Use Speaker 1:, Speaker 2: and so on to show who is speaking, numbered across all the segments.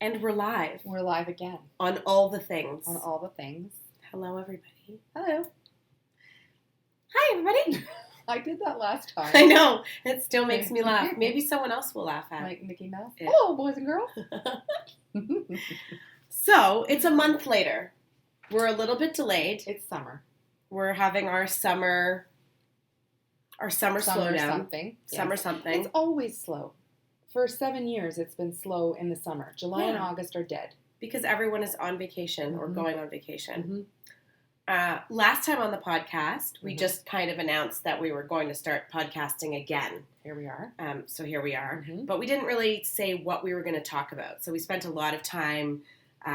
Speaker 1: And we're live.
Speaker 2: We're live again.
Speaker 1: On all the things.
Speaker 2: On all the things.
Speaker 1: Hello, everybody.
Speaker 2: Hello.
Speaker 1: Hi, everybody.
Speaker 2: I did that last time.
Speaker 1: I know. It still makes me laugh. Maybe someone else will laugh at it.
Speaker 2: Like Mickey Mouse.
Speaker 1: Yeah.
Speaker 2: Hello, boys and girls.
Speaker 1: So, it's a month later. We're a little bit delayed.
Speaker 2: It's summer.
Speaker 1: We're having our summer slowdown.
Speaker 2: Something.
Speaker 1: Summer something.
Speaker 2: It's always slow. For 7 years, it's been slow in the summer. July and August are dead.
Speaker 1: Because everyone is on vacation or going on vacation.
Speaker 2: Mm-hmm.
Speaker 1: Last time on the podcast, we just kind of announced that we were going to start podcasting again.
Speaker 2: Here we are.
Speaker 1: So here we are.
Speaker 2: Mm-hmm.
Speaker 1: But we didn't really say what we were going to talk about. So we spent a lot of time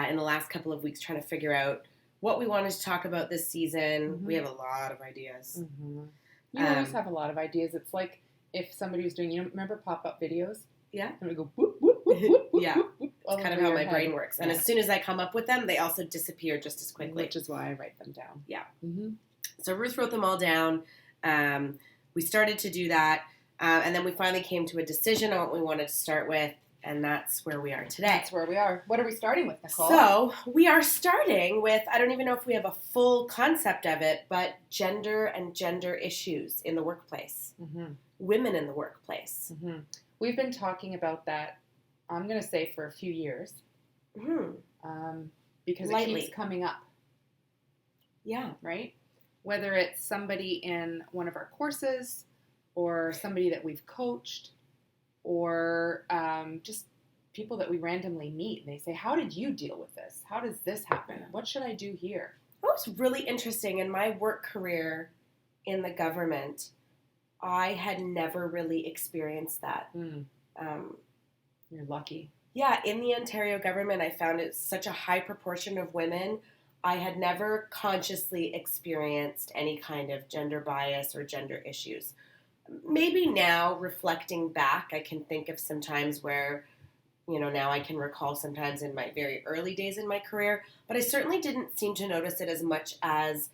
Speaker 1: in the last couple of weeks trying to figure out what we wanted to talk about this season.
Speaker 2: Mm-hmm.
Speaker 1: We have a lot of ideas.
Speaker 2: Mm-hmm. You always have a lot of ideas. It's like if somebody was doing, remember pop-up videos?
Speaker 1: Yeah.
Speaker 2: And we go, whoop, whoop, whoop, whoop, whoop,
Speaker 1: yeah.
Speaker 2: whoop,
Speaker 1: It's kind of how my brain works. And as soon as I come up with them, they also disappear just as quickly.
Speaker 2: Which is why I write them down.
Speaker 1: Yeah.
Speaker 2: Mm-hmm.
Speaker 1: So Ruth wrote them all down. We started to do that. And then we finally came to a decision on what we wanted to start with. And that's where we are today.
Speaker 2: That's where we are. What are we starting with, Nicole?
Speaker 1: So we are starting with, I don't even know if we have a full concept of it, but gender and gender issues in the workplace.
Speaker 2: Mm-hmm.
Speaker 1: Women in the workplace.
Speaker 2: Mm-hmm. We've been talking about that, I'm going to say, for a few years. Because it keeps coming up.
Speaker 1: Yeah.
Speaker 2: Right? Whether it's somebody in one of our courses or somebody that we've coached or just people that we randomly meet. And they say, how did you deal with this? How does this happen? What should I do here?
Speaker 1: That was really interesting. In my work career in the government, I had never really experienced that.
Speaker 2: You're lucky.
Speaker 1: Yeah, in the Ontario government, I found it such a high proportion of women. I had never consciously experienced any kind of gender bias or gender issues. Maybe now, reflecting back, I can think of some times where, now I can recall sometimes in my very early days in my career, but I certainly didn't seem to notice it as much as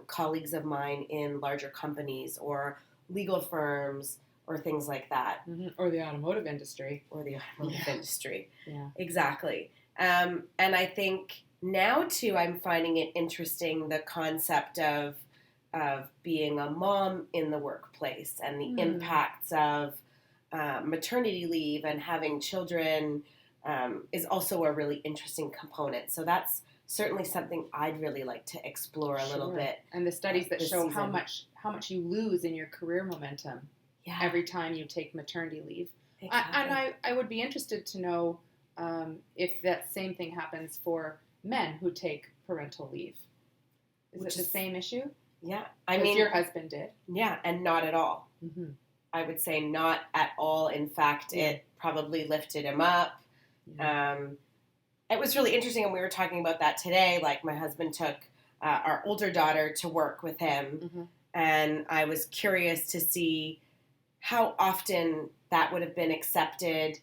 Speaker 1: colleagues of mine in larger companies or legal firms or things like that.
Speaker 2: Mm-hmm. Or the automotive industry.
Speaker 1: Industry.
Speaker 2: Yeah.
Speaker 1: Exactly. And I think now, too, I'm finding it interesting, the concept of being a mom in the workplace and the impacts of maternity leave and having children is also a really interesting component. So that's certainly something I'd really like to explore a little bit.
Speaker 2: And the studies that show
Speaker 1: season.
Speaker 2: how much you lose in your career momentum every time you take maternity leave.
Speaker 1: Exactly.
Speaker 2: And I would be interested to know if that same thing happens for men who take parental leave. Is it the same issue?
Speaker 1: Yeah.
Speaker 2: I mean, your husband did.
Speaker 1: Yeah, and not at all.
Speaker 2: Mm-hmm.
Speaker 1: I would say not at all. In fact, it probably lifted him up. Yeah. It was really interesting, and we were talking about that today. Like, my husband took our older daughter to work with him, and I was curious to see how often that would have been accepted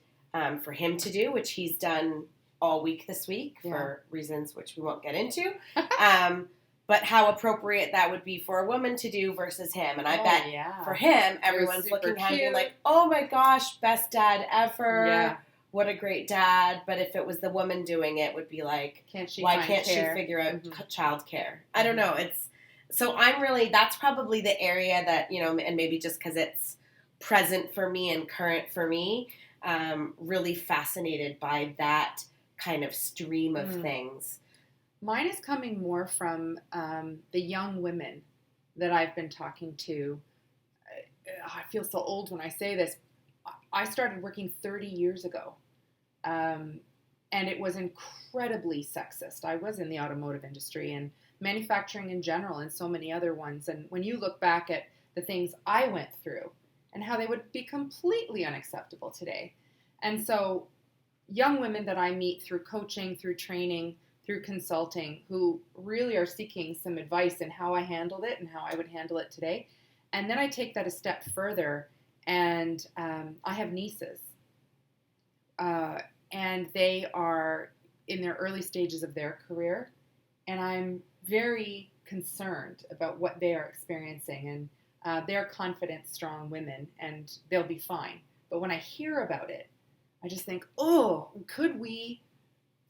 Speaker 1: for him to do, which he's done all week this week for reasons which we won't get into. But how appropriate that would be for a woman to do versus him. And I bet for him, everyone's looking at him being like, oh my gosh, best dad ever. Yeah. What a great dad. But if it was the woman doing it, would be like, why can't she figure out childcare? I don't know. So that's probably the area that, and maybe just because it's present for me and current for me, really fascinated by that kind of stream of things.
Speaker 2: Mine is coming more from the young women that I've been talking to. I feel so old when I say this. I started working 30 years ago, and it was incredibly sexist. I was in the automotive industry and manufacturing in general and so many other ones. And when you look back at the things I went through and how they would be completely unacceptable today. And so young women that I meet through coaching, through training, through consulting, who really are seeking some advice in how I handled it and how I would handle it today. And then I take that a step further, and I have nieces. And they are in their early stages of their career, and I'm very concerned about what they are experiencing. And they're confident, strong women, and they'll be fine. But when I hear about it, I just think, oh, could we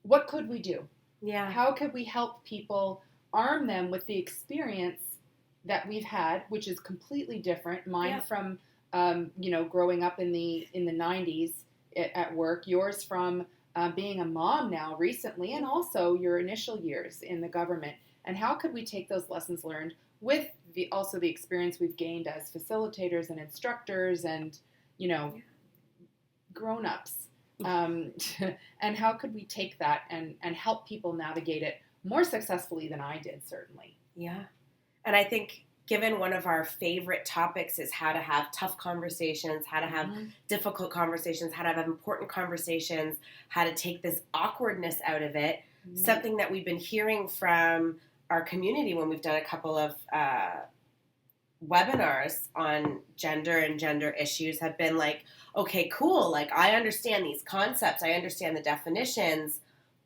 Speaker 2: what could we do?
Speaker 1: Yeah.
Speaker 2: How could we help people, arm them with the experience that we've had, which is completely different. Mine from, growing up in the 90s at work, yours from being a mom now recently, and also your initial years in the government. And how could we take those lessons learned with also the experience we've gained as facilitators and instructors and, grown-ups? And how could we take that and help people navigate it more successfully than I did, certainly.
Speaker 1: Yeah. And I think given one of our favorite topics is how to have tough conversations, how to have difficult conversations, how to have important conversations, how to take this awkwardness out of it, something that we've been hearing from our community when we've done a couple of webinars on gender and gender issues have been like, okay, cool. Like, I understand these concepts. I understand the definitions,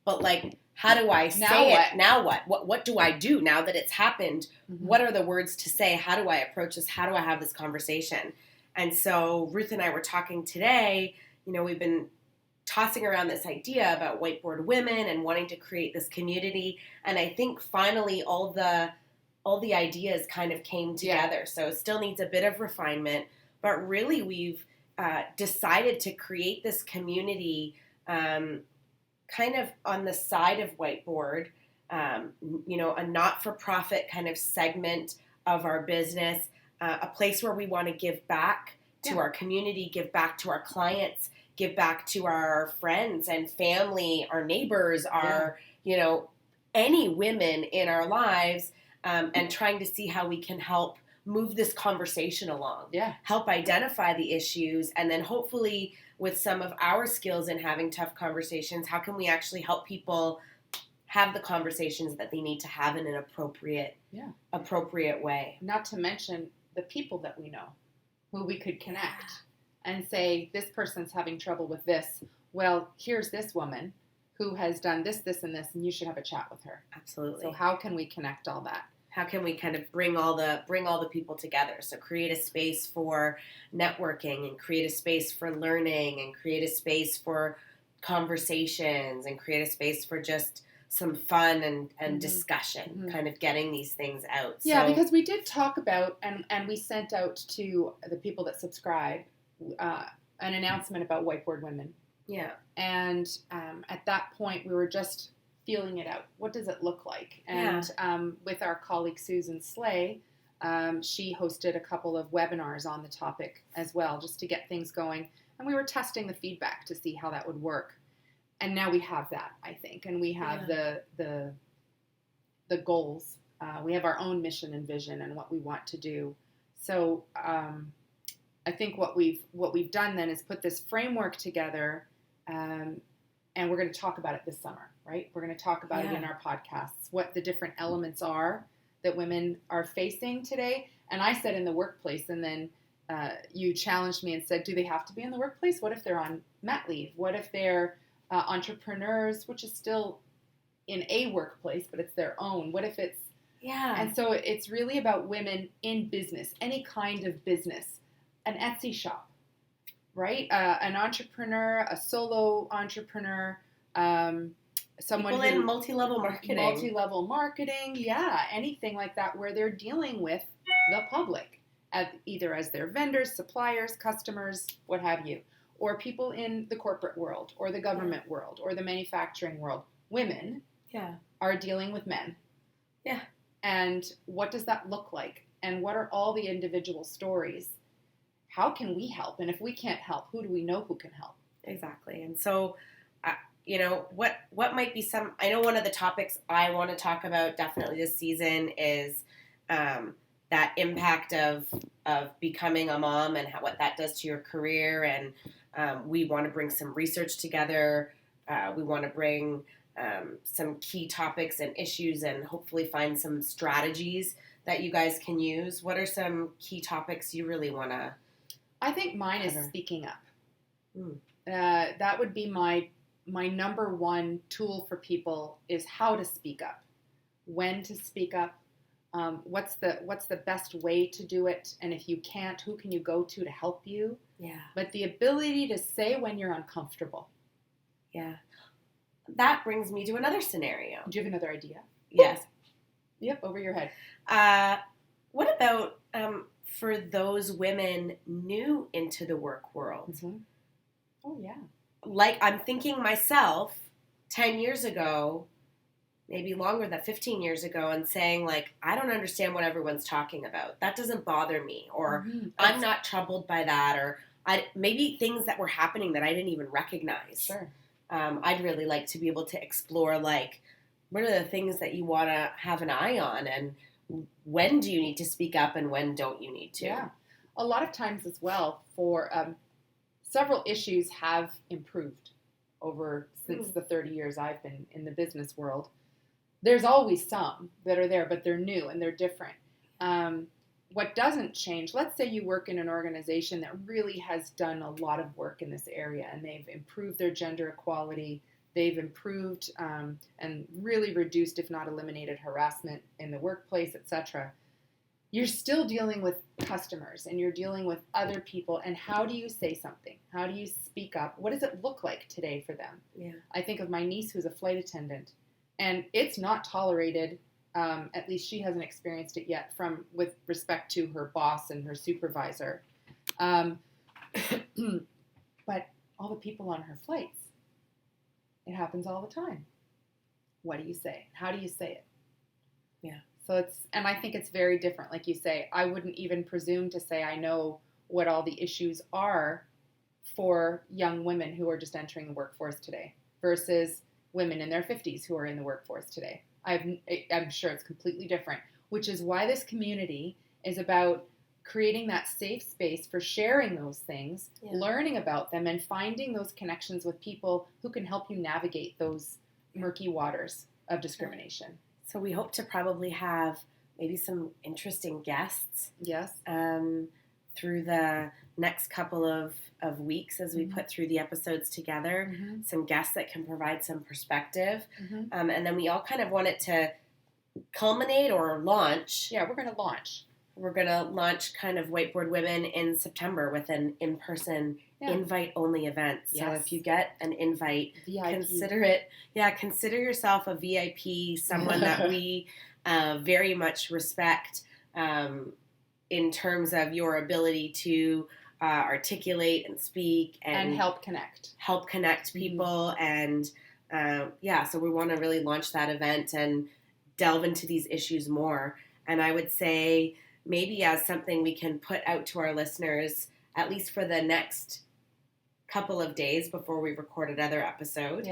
Speaker 1: but like, how do I say it? Now what? What do I do now that it's happened? What are the words to say? How do I approach this? How do I have this conversation? And so Ruth and I were talking today, we've been tossing around this idea about Whiteboard Women and wanting to create this community. And I think finally all the ideas kind of came together. So it still needs a bit of refinement, but really we've decided to create this community kind of on the side of Whiteboard, a not-for-profit kind of segment of our business, a place where we want to give back to our community, give back to our clients, give back to our friends and family, our neighbors, our, any women in our lives, and trying to see how we can help move this conversation along, help identify the issues, and then hopefully with some of our skills in having tough conversations, how can we actually help people have the conversations that they need to have in an appropriate way?
Speaker 2: Not to mention the people that we know who we could connect and say, this person's having trouble with this. Well, here's this woman who has done this, this, and this, and you should have a chat with her.
Speaker 1: Absolutely.
Speaker 2: So how can we connect all that?
Speaker 1: How can we kind of bring all the people together? So create a space for networking and create a space for learning and create a space for conversations and create a space for just some fun and discussion, kind of getting these things out.
Speaker 2: Yeah, because we did talk about, and we sent out to the people that subscribe an announcement about Whiteboard Women.
Speaker 1: Yeah.
Speaker 2: And at that point, we were just feeling it out. What does it look like? And with our colleague Susan Slay, she hosted a couple of webinars on the topic as well, just to get things going. And we were testing the feedback to see how that would work. And now we have that, I think, and we have the goals. We have our own mission and vision and what we want to do. So I think what we've done then is put this framework together, and we're going to talk about it this summer. Right? We're going to talk about it in our podcasts, what the different elements are that women are facing today. And I said in the workplace, and then you challenged me and said, do they have to be in the workplace? What if they're on mat leave? What if they're entrepreneurs, which is still in a workplace, but it's their own? What if it's... And so it's really about women in business, any kind of business, an Etsy shop, right? An entrepreneur, a solo entrepreneur, someone
Speaker 1: people in multi-level marketing,
Speaker 2: anything like that, where they're dealing with the public, either as their vendors, suppliers, customers, what have you, or people in the corporate world, or the government world, or the manufacturing world. Women are dealing with men. And what does that look like? And what are all the individual stories? How can we help? And if we can't help, who do we know who can help?
Speaker 1: Exactly. And so what might be some, I know one of the topics I want to talk about definitely this season is that impact of becoming a mom and what that does to your career. And we want to bring some research together. We want to bring some key topics and issues and hopefully find some strategies that you guys can use. What are some key topics you really want to
Speaker 2: I think mine is speaking up. That would be my number one tool for people is how to speak up, when to speak up, what's the best way to do it, and if you can't, who can you go to help you? But the ability to say when you're uncomfortable.
Speaker 1: that brings me to another scenario.
Speaker 2: Do you have another idea?
Speaker 1: Yes.
Speaker 2: Yep, over your head.
Speaker 1: What about for those women new into the work world?
Speaker 2: Mm-hmm. Oh, yeah.
Speaker 1: Like, I'm thinking myself 10 years ago, maybe longer than 15 years ago, and saying, like, I don't understand what everyone's talking about. That doesn't bother me. Or I'm not troubled by that. Or maybe things that were happening that I didn't even recognize.
Speaker 2: Sure.
Speaker 1: I'd really like to be able to explore, like, what are the things that you want to have an eye on, and when do you need to speak up and when don't you need to?
Speaker 2: Yeah. A lot of times as well, for several issues have improved since the 30 years I've been in the business world. There's always some that are there, but they're new and they're different. What doesn't change, let's say you work in an organization that really has done a lot of work in this area and they've improved their gender equality, they've improved and really reduced, if not eliminated, harassment in the workplace, etc. You're still dealing with customers and you're dealing with other people. And how do you say something? How do you speak up? What does it look like today for them?
Speaker 1: Yeah.
Speaker 2: I think of my niece who's a flight attendant, and it's not tolerated. At least she hasn't experienced it yet with respect to her boss and her supervisor. But all the people on her flights, it happens all the time. What do you say? How do you say it?
Speaker 1: Yeah.
Speaker 2: So and I think it's very different. Like you say, I wouldn't even presume to say I know what all the issues are for young women who are just entering the workforce today versus women in their 50s who are in the workforce today. I'm sure it's completely different, which is why this community is about creating that safe space for sharing those things, learning about them, and finding those connections with people who can help you navigate those murky waters of discrimination.
Speaker 1: So we hope to probably have maybe some interesting guests.
Speaker 2: Yes.
Speaker 1: Through the next couple of weeks as we put through the episodes together, some guests that can provide some perspective. And then we all kind of want it to culminate or launch.
Speaker 2: Yeah, we're going to launch.
Speaker 1: We're going to launch kind of Whiteboard Women in September with an in-person invite-only event. So if you get an invite, consider it. Yeah, consider yourself a VIP, someone that we very much respect in terms of your ability to articulate and speak and
Speaker 2: help connect
Speaker 1: people. And so we want to really launch that event and delve into these issues more. And I would say maybe as something we can put out to our listeners, at least for the next couple of days before we record another episode,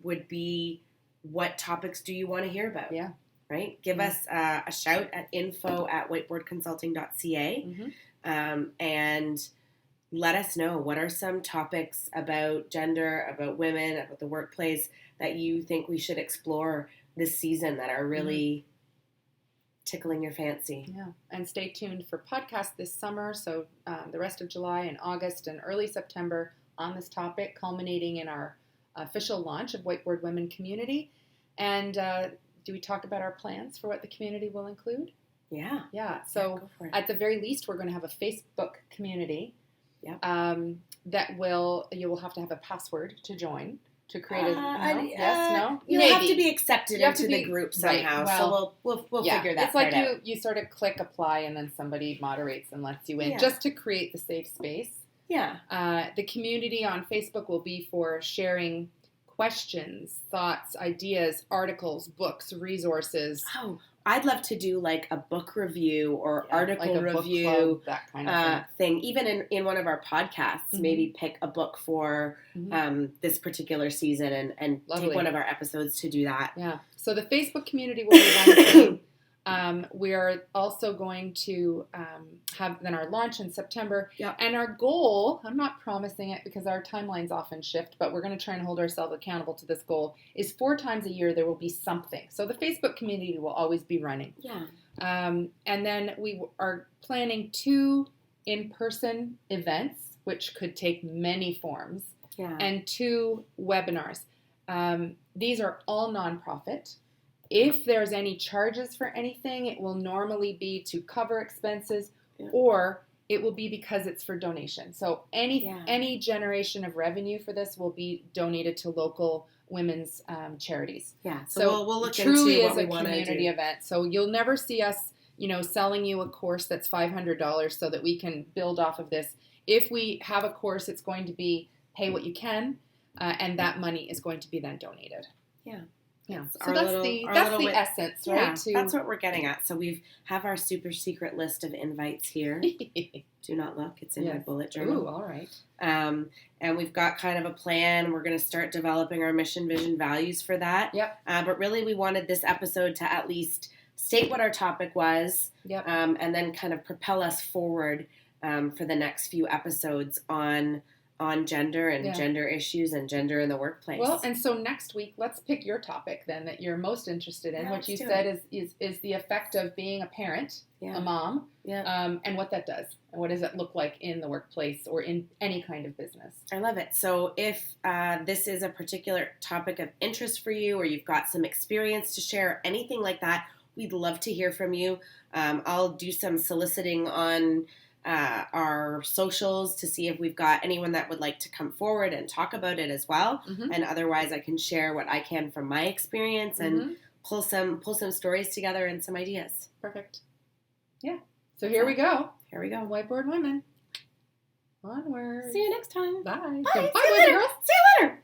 Speaker 1: would be, what topics do you want to hear about?
Speaker 2: Yeah.
Speaker 1: Right? Give us a shout at info@whiteboardconsulting.ca and let us know what are some topics about gender, about women, about the workplace that you think we should explore this season that are really tickling your fancy.
Speaker 2: Yeah, and stay tuned for podcasts this summer, so the rest of July and August and early September on this topic, culminating in our official launch of Whiteboard Women Community. And do we talk about our plans for what the community will include?
Speaker 1: Yeah.
Speaker 2: So at the very least, we're going to have a Facebook community that you will have to have a password to join. To create
Speaker 1: You'll have to be accepted into the group somehow. Right. Well, so we'll figure that part out.
Speaker 2: It's like you sort of click apply and then somebody moderates and lets you in just to create the safe space.
Speaker 1: Yeah.
Speaker 2: The community on Facebook will be for sharing questions, thoughts, ideas, articles, books, resources.
Speaker 1: Oh, I'd love to do like a book review or article
Speaker 2: like
Speaker 1: review,
Speaker 2: book club, that kind of
Speaker 1: thing. Even in one of our podcasts, maybe pick a book for this particular season and take one of our episodes to do that.
Speaker 2: Yeah. So the Facebook community will be one thing. We are also going to have then our launch in September.
Speaker 1: Yep.
Speaker 2: And our goal, I'm not promising it because our timelines often shift, but we're going to try and hold ourselves accountable to this goal, is 4 times a year there will be something. So the Facebook community will always be running.
Speaker 1: Yeah.
Speaker 2: And then we are planning 2 in-person events, which could take many forms, and 2 webinars. These are all nonprofit. If there's any charges for anything, it will normally be to cover expenses, or it will be because it's for donation. So any generation of revenue for this will be donated to local women's charities.
Speaker 1: Yeah.
Speaker 2: So
Speaker 1: we'll look
Speaker 2: truly
Speaker 1: into what
Speaker 2: is
Speaker 1: we
Speaker 2: a
Speaker 1: want to
Speaker 2: community
Speaker 1: do.
Speaker 2: event. So you'll never see us, selling you a course that's $500 so that we can build off of this. If we have a course, it's going to be pay what you can, and that money is going to be then donated.
Speaker 1: Yeah.
Speaker 2: Yeah.
Speaker 1: It's
Speaker 2: So
Speaker 1: our
Speaker 2: that's
Speaker 1: little-
Speaker 2: the
Speaker 1: our
Speaker 2: that's
Speaker 1: little
Speaker 2: the
Speaker 1: way-
Speaker 2: essence,
Speaker 1: Yeah,
Speaker 2: right?
Speaker 1: that's what we're getting at. So we have our super secret list of invites here. Do not look. It's in my
Speaker 2: Yes.
Speaker 1: bullet journal.
Speaker 2: Ooh, all right.
Speaker 1: And we've got kind of a plan. We're going to start developing our mission, vision, values for that.
Speaker 2: Yep.
Speaker 1: But really, we wanted this episode to at least state what our topic was,
Speaker 2: Yep.
Speaker 1: and then kind of propel us forward for the next few episodes on gender and
Speaker 2: Yeah.
Speaker 1: gender issues and gender in the workplace.
Speaker 2: Well, and so next week, let's pick your topic then that you're most interested in.
Speaker 1: Yeah,
Speaker 2: what
Speaker 1: let's
Speaker 2: you
Speaker 1: do
Speaker 2: said is the effect of being a parent,
Speaker 1: Yeah.
Speaker 2: a mom,
Speaker 1: Yeah.
Speaker 2: and what that does, and what does it look like in the workplace or in any kind of business.
Speaker 1: I love it. So if this is a particular topic of interest for you, or you've got some experience to share, anything like that, we'd love to hear from you. I'll do some soliciting on our socials to see if we've got anyone that would like to come forward and talk about it as well.
Speaker 2: Mm-hmm.
Speaker 1: And otherwise, I can share what I can from my experience and pull some stories together and some ideas.
Speaker 2: Perfect. Yeah. So here we go.
Speaker 1: Here we go.
Speaker 2: Whiteboard women. Onward.
Speaker 1: See you next time.
Speaker 2: Bye.
Speaker 1: Bye.
Speaker 2: Bye,
Speaker 1: See you
Speaker 2: boys and
Speaker 1: later.
Speaker 2: girls.
Speaker 1: See you later.